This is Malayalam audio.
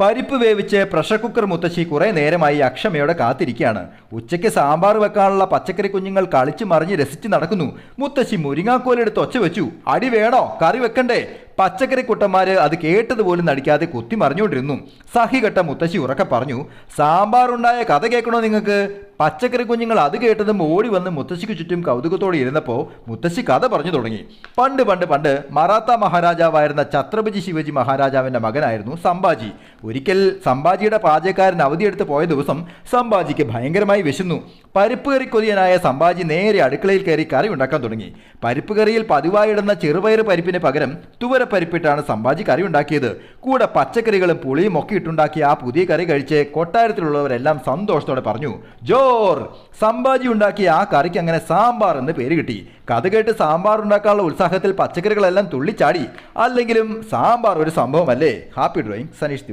പരിപ്പ് വേവിച്ച് പ്രഷർ കുക്കർ മുത്തശ്ശി കുറെ നേരമായി അക്ഷമയോടെ കാത്തിരിക്കുകയാണ്. ഉച്ചയ്ക്ക് സാമ്പാർ വെക്കാനുള്ള പച്ചക്കറി കുഞ്ഞുങ്ങൾ കളിച്ചു മറിഞ്ഞ് രസിച്ച് നടക്കുന്നു. മുത്തശ്ശി മുരിങ്ങാക്കോലെടുത്ത് ഒച്ച വെച്ചു. അടി വേണോ, കറി വെക്കണ്ടേ? പച്ചക്കറി കുട്ടന്മാര് അത് കേട്ടതുപോലും നടിക്കാതെ കുത്തി മറിഞ്ഞുകൊണ്ടിരുന്നു. സഹികെട്ട മുത്തശ്ശി ഉറക്കെ പറഞ്ഞു, സാമ്പാർ ഉണ്ടായ കഥ കേൾക്കണോ നിങ്ങൾക്ക്? പച്ചക്കറി കുഞ്ഞുങ്ങൾ അത് കേട്ടതും ഓടി വന്ന് മുത്തശ്ശിക്ക് ചുറ്റും കൗതുകത്തോടെ ഇരുന്നപ്പോൾ മുത്തശ്ശി കഥ പറഞ്ഞു തുടങ്ങി. പണ്ട് പണ്ട് പണ്ട് മറാത്ത മഹാരാജാവായിരുന്ന ഛത്രപതി ശിവജി മഹാരാജാവിന്റെ മകനായിരുന്നു സംഭാജി. ഒരിക്കൽ സംഭാജിയുടെ പാചകക്കാരൻ അവധിയെടുത്ത് പോയ ദിവസം സംഭാജിക്ക് ഭയങ്കരമായി വിശന്നു. പരിപ്പ് കറി കൊതിയനായ സംഭാജി നേരെ അടുക്കളയിൽ കയറി കറി ഉണ്ടാക്കാൻ തുടങ്ങി. പരിപ്പ് കറിയിൽ പതിവായിടുന്ന ചെറുപയർ പരിപ്പിന് പകരം തുവരപ്പരിപ്പിട്ടാണ് സംഭാജി കറി ഉണ്ടാക്കിയത്. കൂടെ പച്ചക്കറികളും പുളിയും ഒക്കെ ഇട്ടുണ്ടാക്കിയ ആ പുതിയ കറി കഴിച്ച് കൊട്ടാരത്തിലുള്ളവരെല്ലാം സന്തോഷത്തോടെ പറഞ്ഞു, ജോർ! സംഭാജി ഉണ്ടാക്കിയ ആ കറിക്ക് അങ്ങനെ സാമ്പാർ എന്ന് പേര് കിട്ടി. കഥ കേട്ട് സാമ്പാർ ഉണ്ടാക്കാനുള്ള ഉത്സാഹത്തിൽ പച്ചക്കറികളെല്ലാം തുള്ളിച്ചാടി. അല്ലെങ്കിലും സാമ്പാർ ഒരു സംഭവമല്ലേ. Happy drawing, Sanish Tiwari.